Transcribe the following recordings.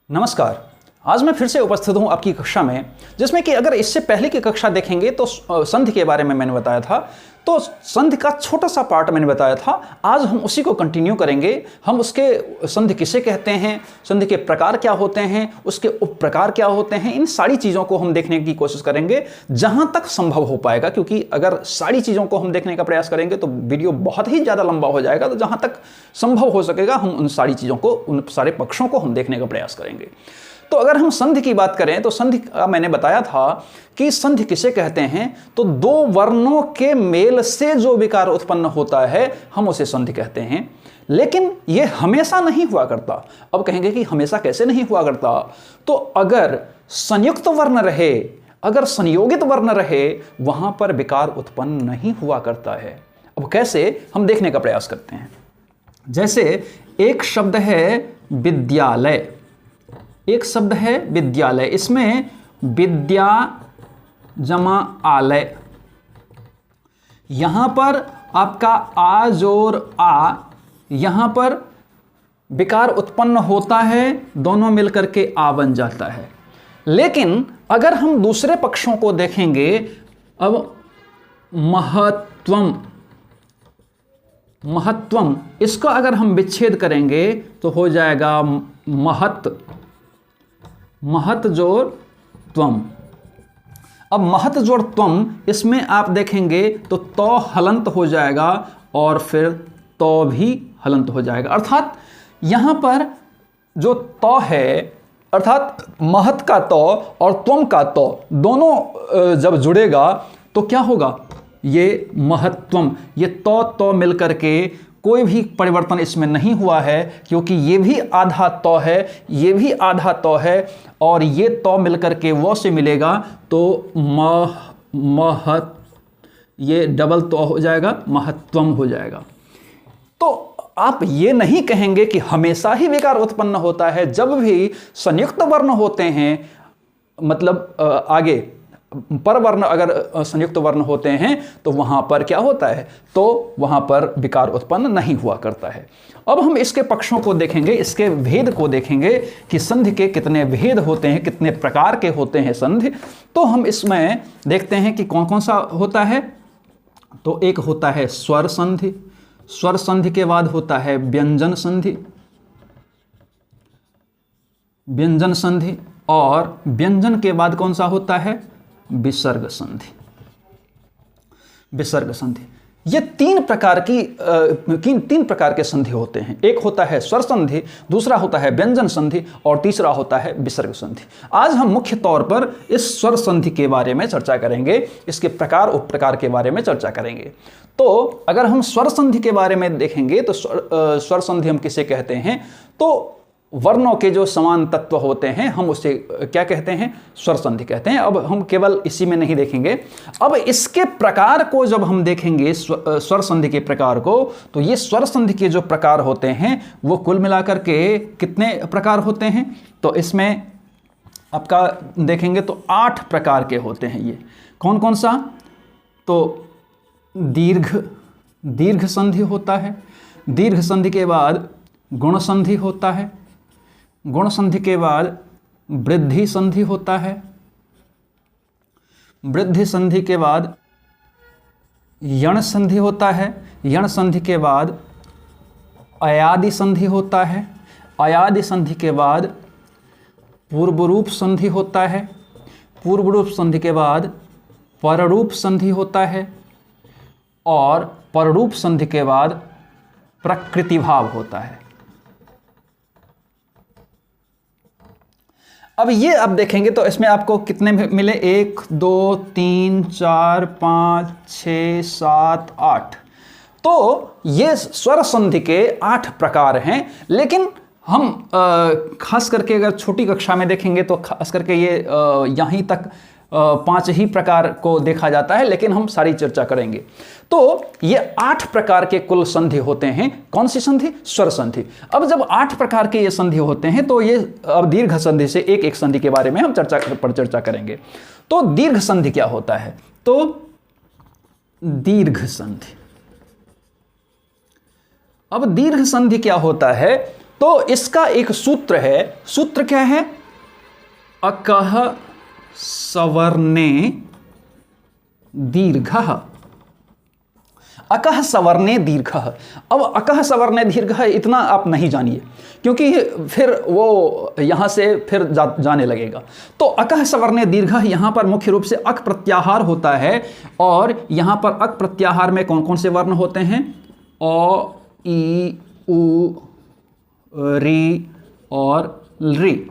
नमस्कार। आज मैं फिर से उपस्थित हूं आपकी कक्षा में, जिसमें कि अगर इससे पहले की कक्षा देखेंगे तो संधि के बारे में मैंने बताया था, तो संधि का छोटा सा पार्ट मैंने बताया था। आज हम उसी को कंटिन्यू करेंगे। हम उसके संधि किसे कहते हैं, संधि के प्रकार क्या होते हैं, उसके उप प्रकार क्या होते हैं, इन सारी चीज़ों को हम देखने की कोशिश करेंगे जहां तक संभव हो पाएगा, क्योंकि अगर सारी चीज़ों को हम देखने का प्रयास करेंगे तो वीडियो बहुत ही ज़्यादा लंबा हो जाएगा। तो जहां तक संभव हो सकेगा हम उन सारी चीज़ों को, उन सारे पक्षों को हम देखने का प्रयास करेंगे। तो अगर हम संधि की बात करें तो संधि का मैंने बताया था कि संधि किसे कहते हैं, तो दो वर्णों के मेल से जो विकार उत्पन्न होता है हम उसे संधि कहते हैं। लेकिन यह हमेशा नहीं हुआ करता। अब कहेंगे कि हमेशा कैसे नहीं हुआ करता, तो अगर संयुक्त वर्ण रहे, अगर संयोगित वर्ण रहे, वहां पर विकार उत्पन्न नहीं हुआ करता है। अब कैसे, हम देखने का प्रयास करते हैं। जैसे एक शब्द है विद्यालय, एक शब्द है विद्यालय, इसमें विद्या जमा आलय, यहां पर आपका आ जोर आ, यहां पर विकार उत्पन्न होता है, दोनों मिलकर के आ बन जाता है। लेकिन अगर हम दूसरे पक्षों को देखेंगे, अब महत्वम, महत्वम, इसका अगर हम विच्छेद करेंगे तो हो जाएगा महत, महत जोड़ त्वम। अब महत जोड़ त्वम, इसमें आप देखेंगे तो तो हलंत हो जाएगा और फिर तो भी हलंत हो जाएगा। अर्थात यहां पर जो तो है, अर्थात महत का तो और त्वम का तो दोनों जब जुड़ेगा तो क्या होगा, ये महत्वम, ये तो मिलकर के कोई भी परिवर्तन इसमें नहीं हुआ है, क्योंकि ये भी आधा तो है, ये भी आधा तो है, और ये तो मिलकर के वो से मिलेगा तो महत, ये डबल तो हो जाएगा, महत्वम हो जाएगा। तो आप ये नहीं कहेंगे कि हमेशा ही विकार उत्पन्न होता है। जब भी संयुक्त वर्ण होते हैं, मतलब आगे पर वर्ण अगर संयुक्त वर्ण होते हैं तो वहां पर क्या होता है, तो वहां पर विकार उत्पन्न नहीं हुआ करता है। अब हम इसके पक्षों को देखेंगे, इसके भेद को देखेंगे कि संधि के कितने भेद होते हैं, कितने प्रकार के होते हैं संधि। तो हम इसमें देखते हैं कि कौन कौन सा होता है। तो एक होता है स्वर संधि, स्वर संधि के बाद होता है व्यंजन संधि, व्यंजन संधि, और व्यंजन के बाद कौन सा होता है, विसर्ग संधि, विसर्ग संधि। ये तीन प्रकार के संधि होते हैं। एक होता है स्वर संधि, दूसरा होता है व्यंजन संधि, और तीसरा होता है विसर्ग संधि। आज हम मुख्य तौर पर इस स्वर संधि के बारे में चर्चा करेंगे, इसके प्रकार उप प्रकार के बारे में चर्चा करेंगे। तो अगर हम स्वर संधि के बारे में देखेंगे तो स्वर संधि हम किसे कहते हैं, तो वर्णों के जो समान तत्व होते हैं हम उसे क्या कहते हैं, स्वर संधि कहते हैं। अब हम केवल इसी में नहीं देखेंगे, अब इसके प्रकार को जब हम देखेंगे, स्वर संधि के प्रकार को, तो ये स्वर संधि के जो प्रकार होते हैं वो कुल मिलाकर के कितने प्रकार होते हैं, तो इसमें आपका देखेंगे तो 8 प्रकार के होते हैं। ये कौन कौन सा, तो दीर्घ संधि होता है, दीर्घ संधि के बाद गुण संधि होता है, गुण संधि के बाद वृद्धि संधि होता है, वृद्धि संधि के बाद यण संधि होता है, यण संधि के बाद अयादि संधि होता है, अयादि संधि के बाद पूर्वरूप संधि होता है, पूर्वरूप संधि के बाद पररूप संधि होता है, और पररूप संधि के बाद प्रकृतिभाव होता है। अब ये आप देखेंगे तो इसमें आपको कितने मिले, 1 2 3 4 5 6 7 8। तो ये स्वर संधि के 8 प्रकार हैं। लेकिन हम खास करके अगर छोटी कक्षा में देखेंगे तो खास करके ये यहीं तक 5 ही प्रकार को देखा जाता है, लेकिन हम सारी चर्चा करेंगे। तो ये 8 प्रकार के कुल संधि होते हैं। कौन सी संधि, स्वर संधि। अब जब 8 प्रकार के ये संधि होते हैं तो ये अब दीर्घ संधि से एक एक संधि के बारे में हम चर्चा करेंगे। तो दीर्घ संधि क्या होता है, तो दीर्घ संधि, अब दीर्घ संधि क्या होता है, तो इसका एक सूत्र है, सूत्र क्या है? अकः सवर्णे दीर्घः, अकः सवर्णे दीर्घः। अब अकः सवर्णे दीर्घः इतना आप नहीं जानिए, क्योंकि फिर वो यहाँ से फिर जाने लगेगा। तो अकः सवर्णे दीर्घः यहाँ पर मुख्य रूप से अक प्रत्याहार होता है, और यहाँ पर अक प्रत्याहार में कौन कौन से वर्ण होते हैं? अ, ई, उ, री और री,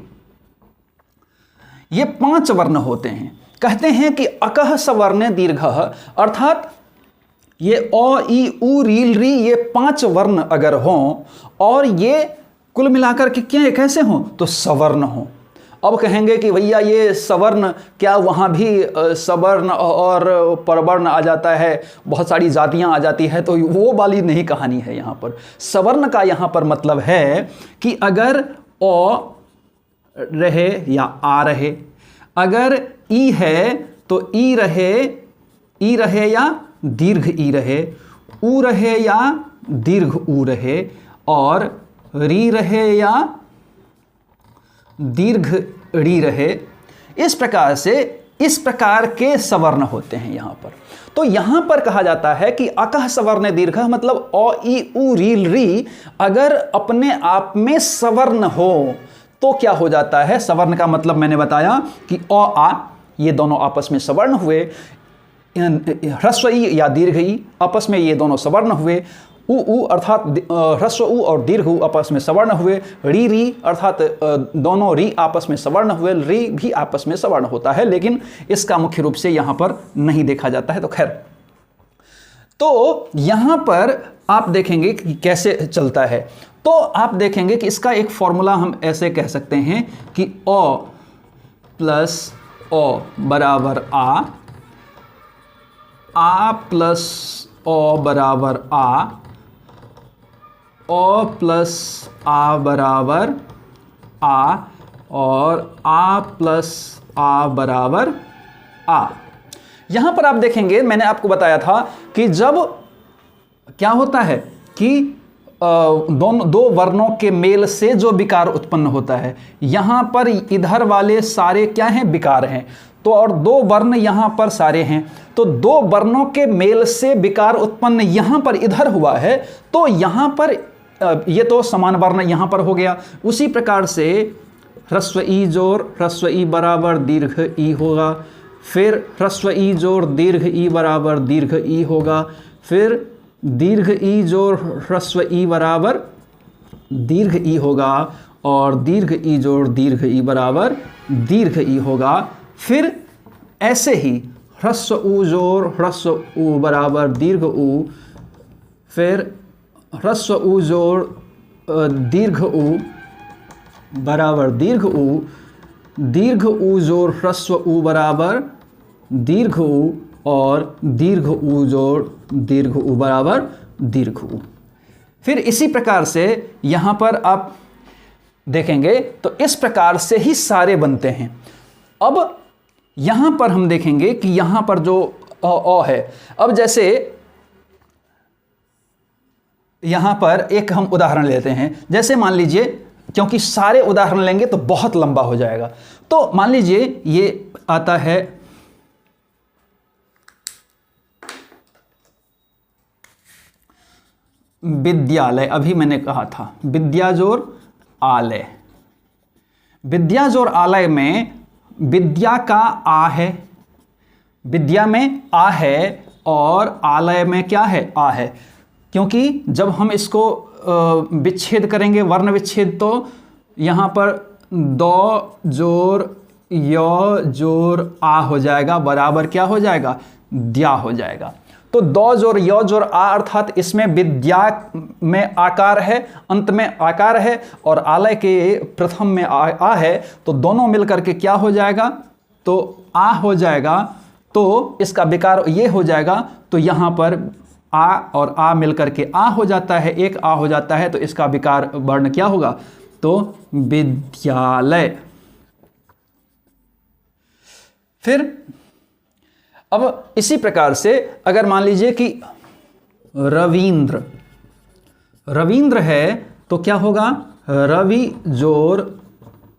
ये 5 वर्ण होते हैं। कहते हैं कि अकः सवर्णे दीर्घः, अर्थात ये अ, ई, उ, री, री, ये 5 वर्ण अगर हों और ये कुल मिलाकर के क्या कैसे हों? तो सवर्ण हों। अब कहेंगे कि भैया ये सवर्ण, क्या वहाँ भी सवर्ण और परवर्ण आ जाता है, बहुत सारी जातियाँ आ जाती है? तो वो वाली नहीं कहानी है यहाँ पर। सवर्ण का यहाँ पर मतलब है कि अगर अ रहे या आ रहे, अगर ई है तो ई रहे या दीर्घ ई रहे, उ रहे या दीर्घ उ रहे, और री रहे या दीर्घ री रहे। इस प्रकार से इस प्रकार के सवर्ण होते हैं यहाँ पर। तो यहाँ पर कहा जाता है कि अकः सवर्ण दीर्घ मतलब अ, ई, उ, री, री अगर अपने आप में सवर्ण हो तो क्या हो जाता है? सवर्ण का मतलब मैंने बताया कि अ, आ, ये दोनों आपस में सवर्ण हुए, ह्रस्व ई या दीर्घ ई आपस में ये दोनों सवर्ण हुए, उ अर्थात ह्रस्व उ और दीर्घ उ आपस में सवर्ण हुए, री री अर्थात दोनों री आपस में सवर्ण हुए, री भी आपस में सवर्ण होता है, लेकिन इसका मुख्य रूप से यहाँ पर नहीं देखा जाता है। तो खैर, तो यहाँ पर आप देखेंगे कि कैसे चलता है। तो आप देखेंगे कि इसका एक फॉर्मूला हम ऐसे कह सकते हैं कि अ प्लस अ बराबर आ प्लस अ बराबर आ, अ प्लस आ बराबर आ, और आ प्लस आ बराबर आ। यहाँ पर आप देखेंगे, मैंने आपको बताया था कि जब क्या होता है कि दो वर्णों के मेल से जो विकार उत्पन्न होता है, यहाँ पर इधर वाले सारे क्या हैं? विकार हैं। तो और 2 वर्ण यहाँ पर सारे हैं, तो 2 वर्णों के मेल से विकार उत्पन्न यहाँ पर इधर हुआ है, तो यहाँ पर ये तो समान वर्ण यहाँ पर हो गया। उसी प्रकार से ह्रस्व ई जोड़ ह्रस्व ई बराबर दीर्घ ई होगा, फिर ह्रस्व ई जोड़ दीर्घ ई बराबर दीर्घ ई होगा, फिर दीर्घ ई जोड़ ह्रस्व ई बराबर दीर्घ ई होगा, और दीर्घ ई जोड़ दीर्घ ई बराबर दीर्घ ई होगा। फिर ऐसे ही ह्रस्व उ जोड़ ह्रस्व उ बराबर दीर्घ उ, फिर ह्रस्व उ जोड़ दीर्घ उ बराबर दीर्घ उ, दीर्घ उ जोड़ ह्रस्व उ बराबर दीर्घ उ, और दीर्घ उ जोड़ दीर्घ उ बराबर दीर्घ उ। फिर इसी प्रकार से यहाँ पर आप देखेंगे तो इस प्रकार से ही सारे बनते हैं। अब यहाँ पर हम देखेंगे कि यहाँ पर जो अ है, अब जैसे यहाँ पर एक हम उदाहरण लेते हैं। जैसे मान लीजिए, क्योंकि सारे उदाहरण लेंगे तो बहुत लंबा हो जाएगा, तो मान लीजिए ये आता है विद्यालय। अभी मैंने कहा था विद्याजोर आलय। विद्याजोर आलय में विद्या का आ है, विद्या में आ है, और आलय में क्या है? आ है। क्योंकि जब हम इसको विच्छेद करेंगे, वर्ण विच्छेद, तो यहाँ पर दो जोर य जोर आ हो जाएगा, बराबर क्या हो जाएगा? द्या हो जाएगा। तो दो जोर य जोर आ, अर्थात इसमें विद्या में आकार है, अंत में आकार है, और आलय के प्रथम में आ है, तो दोनों मिलकर के क्या हो जाएगा? तो आ हो जाएगा। तो इसका विकार ये हो जाएगा। तो यहाँ पर आ और आ मिलकर के आ हो जाता है, एक आ हो जाता है, तो इसका विकार वर्ण क्या होगा? तो विद्यालय। फिर अब इसी प्रकार से अगर मान लीजिए कि रविंद्र, रविंद्र है तो क्या होगा? रवि जोर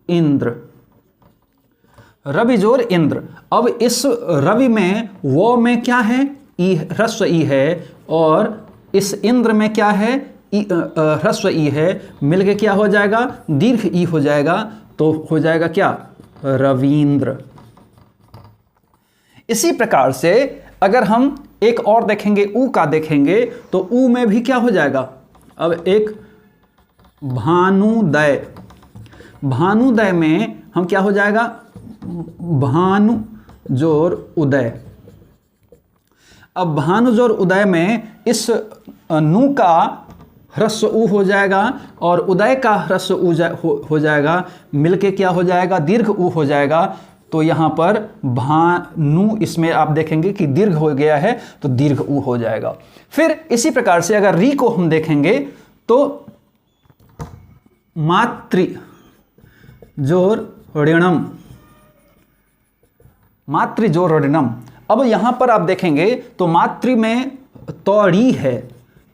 इंद्र, रवि जोर इंद्र। अब इस रवि में वो में क्या है, ई, ह्रस्व ई है, और इस इंद्र में क्या है, ह्रस्व ई है, मिलके क्या हो जाएगा, दीर्घ ई हो जाएगा, तो हो जाएगा क्या, रवींद्र। इसी प्रकार से अगर हम एक और देखेंगे, ऊ का देखेंगे, तो ऊ में भी क्या हो जाएगा, अब एक भानुदय, भानुदय में हम क्या हो जाएगा, भानु जोर उदय। अब भानु जोर उदय में इस नु का ह्रस्व ऊ हो जाएगा और उदय का ह्रस्व ऊ हो जाएगा, मिलके क्या हो जाएगा, दीर्घ ऊ हो जाएगा। तो यहाँ पर भानु, इसमें आप देखेंगे कि दीर्घ हो गया है, तो दीर्घ ऊ हो जाएगा। फिर इसी प्रकार से अगर री को हम देखेंगे तो मातृ जोर ऋणम, मातृ जोर ऋणम। अब यहां पर आप देखेंगे तो मातृ में तो री है,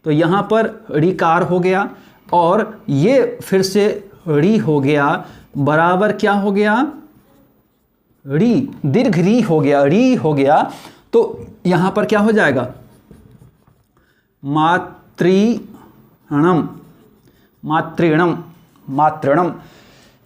तो यहां पर ऋकार हो गया, और ये फिर से री हो गया, बराबर क्या हो गया, री, दीर्घ री हो गया, री हो गया। तो यहां पर क्या हो जाएगा, मातृणम, मातृणम, मातृणम।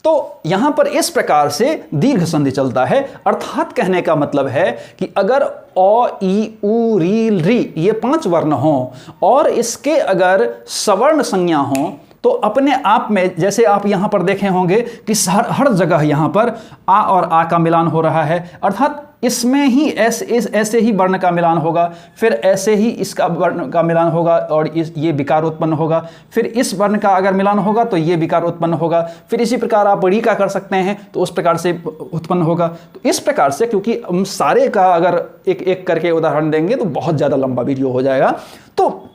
तो यहां पर इस प्रकार से दीर्घ संधि चलता है। अर्थात कहने का मतलब है कि अगर ओ, ई, उ, री, री ये 5 वर्ण हों और इसके अगर सवर्ण संज्ञा हों, तो अपने आप में, जैसे आप यहां पर देखे होंगे कि हर जगह यहां पर आ और आ का मिलान हो रहा है, अर्थात इसमें ही ऐसे ही वर्ण का मिलान होगा, फिर ऐसे ही इसका वर्ण का मिलान होगा और ये विकार उत्पन्न होगा, फिर इस वर्ण का अगर मिलान होगा तो ये विकार उत्पन्न होगा, फिर इसी प्रकार आप री का कर सकते हैं तो उस प्रकार से उत्पन्न होगा। तो इस प्रकार से, क्योंकि हम सारे का अगर एक एक करके उदाहरण देंगे तो बहुत ज़्यादा लंबा वीडियो हो जाएगा, तो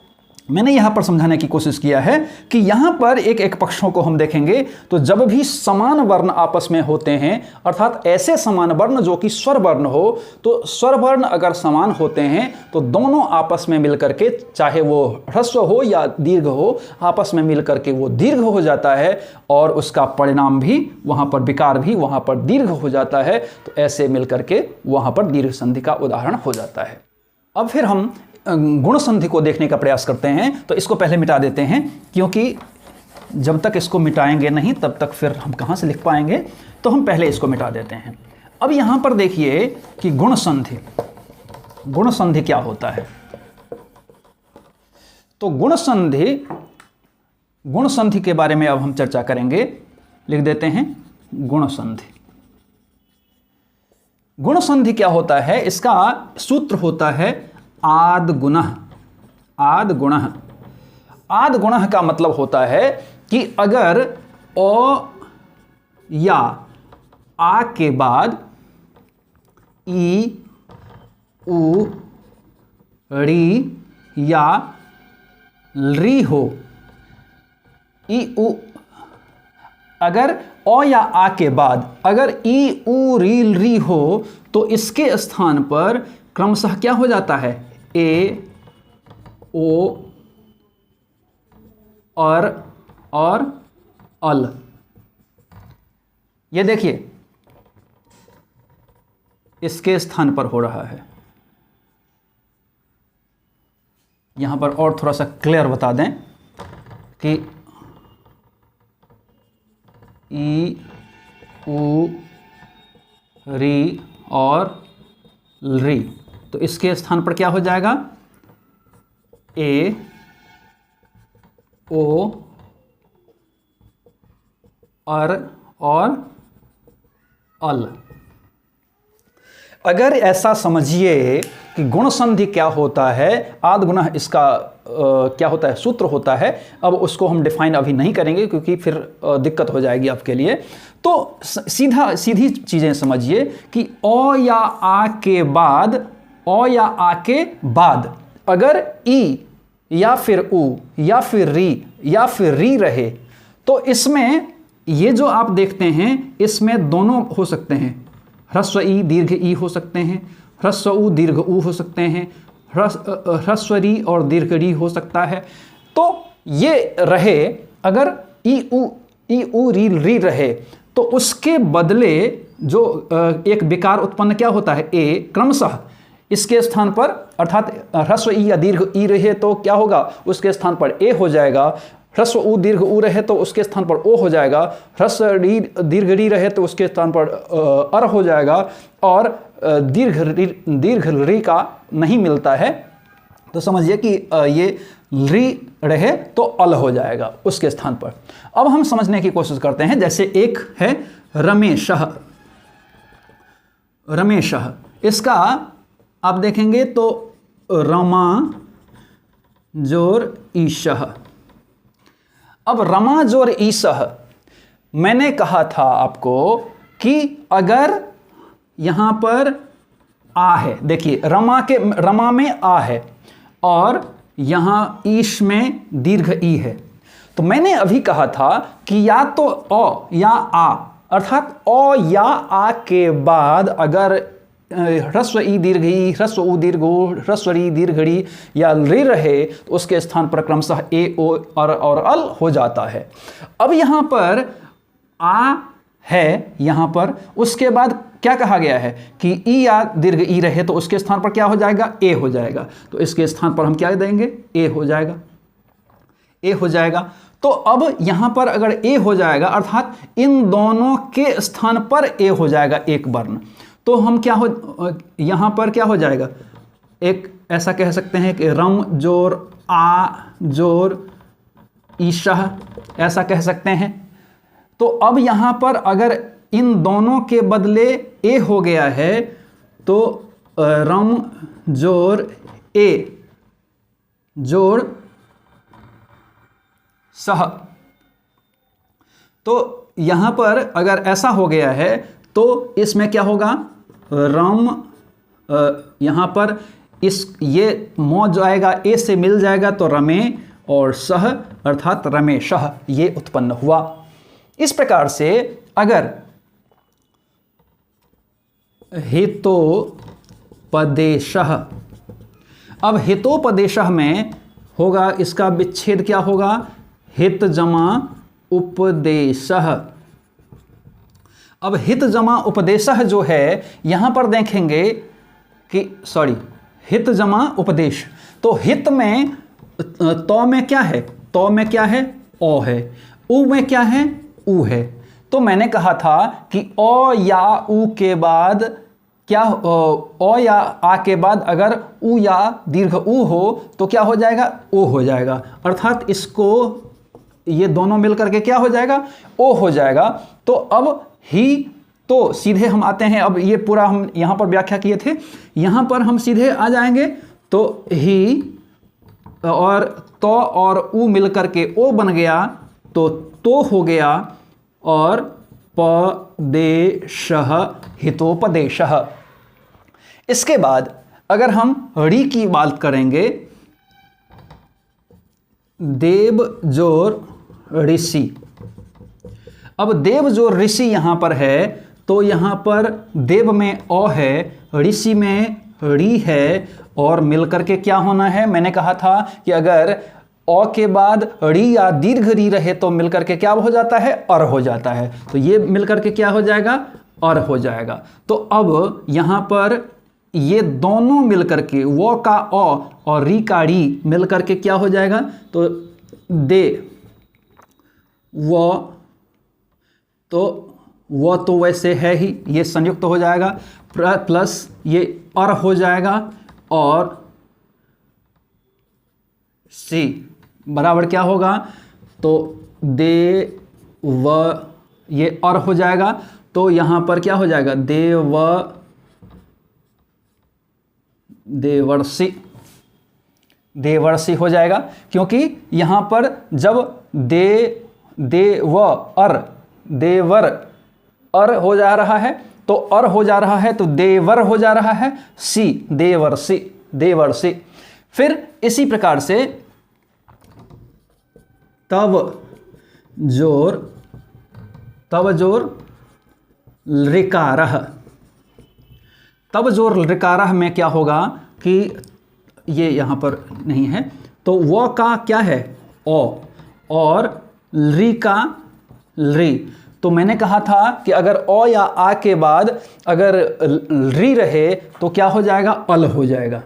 मैंने यहाँ पर समझाने की कोशिश किया है कि यहाँ पर एक एक पक्षों को हम देखेंगे तो जब भी समान वर्ण आपस में होते हैं, अर्थात ऐसे समान वर्ण जो कि स्वर वर्ण हो, तो स्वर वर्ण अगर समान होते हैं तो दोनों आपस में मिलकर के, चाहे वो ह्रस्व हो या दीर्घ हो, आपस में मिलकर के वो दीर्घ हो जाता है और उसका परिणाम भी वहाँ पर, विकार भी वहाँ पर दीर्घ हो जाता है। तो ऐसे मिलकर के वहाँ पर दीर्घ संधि का उदाहरण हो जाता है। अब फिर हम गुण संधि को देखने का प्रयास करते हैं। तो इसको पहले मिटा देते हैं, क्योंकि जब तक इसको मिटाएंगे नहीं तब तक फिर हम कहाँ से लिख पाएंगे, तो हम पहले इसको मिटा देते हैं। अब यहाँ पर देखिए कि गुण संधि, गुण संधि क्या होता है। तो गुण संधि के बारे में अब हम चर्चा करेंगे। लिख देते हैं गुण संधि। गुण संधि क्या होता है, इसका सूत्र होता है आद गुणः। आद गुणः, आद गुणः का मतलब होता है कि अगर ओ या आ के बाद ई, उ, री या री हो, ई, उ, अगर ओ या आ के बाद अगर ई, उ, री हो, तो इसके स्थान पर क्रमशः क्या हो जाता है, ए, ओ और अल। ये देखिए इसके स्थान पर हो रहा है। यहां पर और थोड़ा सा क्लियर बता दें कि ई, उ, री और री, तो इसके स्थान पर क्या हो जाएगा, ए, ओ और अल। अगर ऐसा समझिए कि गुण संधि क्या होता है, आद गुणः इसका क्या होता है, सूत्र होता है। अब उसको हम डिफाइन अभी नहीं करेंगे क्योंकि फिर दिक्कत हो जाएगी आपके लिए। तो सीधी चीज़ें समझिए कि ओ या आ के बाद, ओ या आ के बाद अगर ई या फिर उ या फिर री रहे, तो इसमें ये जो आप देखते हैं इसमें दोनों हो सकते हैं, ह्रस्व ई दीर्घ ई हो सकते हैं, ह्रस्व उ दीर्घ उ हो सकते हैं, ह्रस्व री और दीर्घ री हो सकता है। तो ये रहे, अगर ई उ ई उ री री रहे तो उसके बदले जो एक विकार उत्पन्न क्या होता है ए, क्रमशः इसके स्थान पर अर्थात ह्रस्व ई या दीर्घ ई रहे तो क्या होगा, उसके स्थान पर ए हो जाएगा। ह्रस्व उ दीर्घ उ रहे तो उसके स्थान पर ओ हो जाएगा। ह्रस्व री दीर्घ री रहे तो उसके स्थान पर अर हो जाएगा। और दीर्घ री का नहीं मिलता है तो समझिए कि ये री रहे तो अल हो जाएगा उसके स्थान पर। अब हम समझने की कोशिश करते हैं, जैसे एक है रमेशः। रमेशः इसका आप देखेंगे तो रमा जोर ईशः। अब रमा जोर ईशः मैंने कहा था आपको कि अगर यहां पर आ है, देखिए रमा में आ है और यहां ईश में दीर्घ ई है, तो मैंने अभी कहा था कि या तो अ या आ, अर्थात अ या आ के बाद अगर ह्रस्व ई दीर्घ ई, ह्रस्व उ दीर्घ उ, ह्रस्व री दीर्घ री या रि रहे तो उसके स्थान पर क्रमशः ए ओ और अल हो जाता है। अब यहाँ पर आ है यहाँ पर, उसके बाद क्या कहा गया है कि ई या दीर्घ ई रहे तो उसके स्थान पर क्या हो जाएगा, ए हो जाएगा। तो इसके स्थान पर हम क्या देंगे, ए हो जाएगा, ए हो जाएगा। तो अब यहाँ पर अगर ए हो जाएगा अर्थात इन दोनों के स्थान पर ए हो जाएगा एक वर्ण, तो हम क्या हो यहाँ पर क्या हो जाएगा, एक ऐसा कह सकते हैं कि रम जोर आ जोर ईशः, ऐसा कह सकते हैं। तो अब यहाँ पर अगर इन दोनों के बदले ए हो गया है तो रम जोर ए जोर सह, तो यहाँ पर अगर ऐसा हो गया है तो इसमें क्या होगा, रम यहाँ पर ये मौ जो आएगा ए से मिल जाएगा तो रमे और सह अर्थात रमेशः ये उत्पन्न हुआ। इस प्रकार से अगर हितोपदेशः, अब हितोपदेशः में होगा इसका विच्छेद क्या होगा, हित जमा उपदेशः। अब हित जमा उपदेशः जो है यहां पर देखेंगे कि हित जमा उपदेश, तो हित में तो में क्या है, तो में क्या है, ओ है, उ में क्या है, उ है। तो मैंने कहा था कि ओ या उ के बाद क्या, ओ या आ के बाद अगर उ या दीर्घ उ हो तो क्या हो जाएगा, ओ हो जाएगा, अर्थात इसको ये दोनों मिलकर के क्या हो जाएगा, ओ हो जाएगा। तो अब ही तो सीधे हम आते हैं, अब ये पूरा हम यहाँ पर व्याख्या किए थे, यहाँ पर हम सीधे आ जाएंगे तो ही और तो और उ मिलकर के ओ बन गया तो हो गया और पदेशः हितोपदेशः। इसके बाद अगर हम री की बात करेंगे, देव जोर ऋषि। अब देव जोर ऋषि यहां पर है तो यहां पर देव में ओ है, ऋषि में री है और मिलकर के क्या होना है, मैंने कहा था कि अगर ओ के बाद री या दीर्घ री रहे तो मिलकर के क्या हो जाता है, अर हो जाता है। तो ये मिलकर के क्या हो जाएगा, अर हो जाएगा। तो अब यहां पर ये दोनों मिलकर के वो का ओ और री का री मिलकर के क्या हो जाएगा, तो दे वो तो वैसे है ही, ये संयुक्त हो जाएगा, प्लस ये अर हो जाएगा और सी बराबर क्या होगा, तो दे व ये अर हो जाएगा। तो यहां पर क्या हो जाएगा, देवर्षि हो जाएगा, क्योंकि यहां पर जब देव अर देवर अर हो जा रहा है तो अर हो जा रहा है तो देवर हो जा रहा है, सी देवर्षि। फिर इसी प्रकार से तब जोर ऋकारः। तब जोर ऋकारः में क्या होगा कि ये यहाँ पर नहीं है तो वो का क्या है, ओ, और री का री। तो मैंने कहा था कि अगर अ या आ के बाद अगर री रहे तो क्या हो जाएगा, अल हो जाएगा।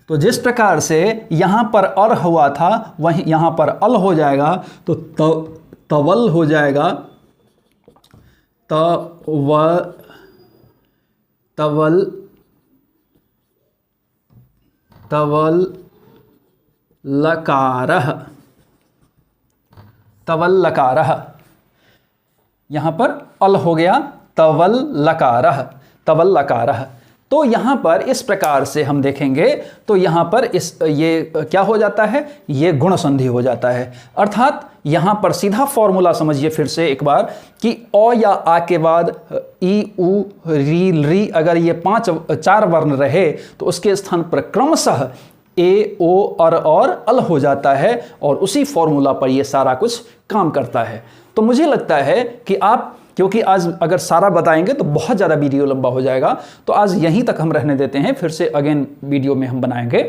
तो जिस प्रकार से यहां पर अर हुआ था वहीं यहां पर अल हो जाएगा, तो तवल हो जाएगा, तवल लकारह, तवल लकारह। यहां पर अल हो गया, तवल लकारह, तवल लकारह। तो यहां पर इस प्रकार से हम देखेंगे तो यहां पर ये क्या हो जाता है, ये गुण संधि हो जाता है। अर्थात यहां पर सीधा फॉर्मूला समझिए फिर से एक बार कि अ या आ के बाद ई उ री अगर ये 4 वर्ण रहे तो उसके स्थान पर क्रमशः ए ओ और अल हो जाता है, और उसी फॉर्मूला पर ये सारा कुछ काम करता है। तो मुझे लगता है कि आप, क्योंकि आज अगर सारा बताएंगे तो बहुत ज़्यादा वीडियो लंबा हो जाएगा, तो आज यहीं तक हम रहने देते हैं, फिर से अगेन वीडियो में हम बनाएंगे।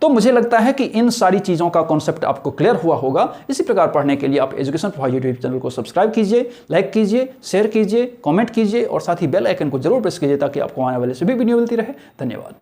तो मुझे लगता है कि इन सारी चीज़ों का कॉन्सेप्ट आपको क्लियर हुआ होगा। इसी प्रकार पढ़ने के लिए आप एजुकेशन प्रभाव यूट्यूब चैनल को सब्सक्राइब कीजिए, लाइक कीजिए, शेयर कीजिए, कमेंट कीजिए और साथ ही बेल आइकन को जरूर प्रेस कीजिए ताकि आपको आने वाले सभी वीडियो मिलती रहे। धन्यवाद।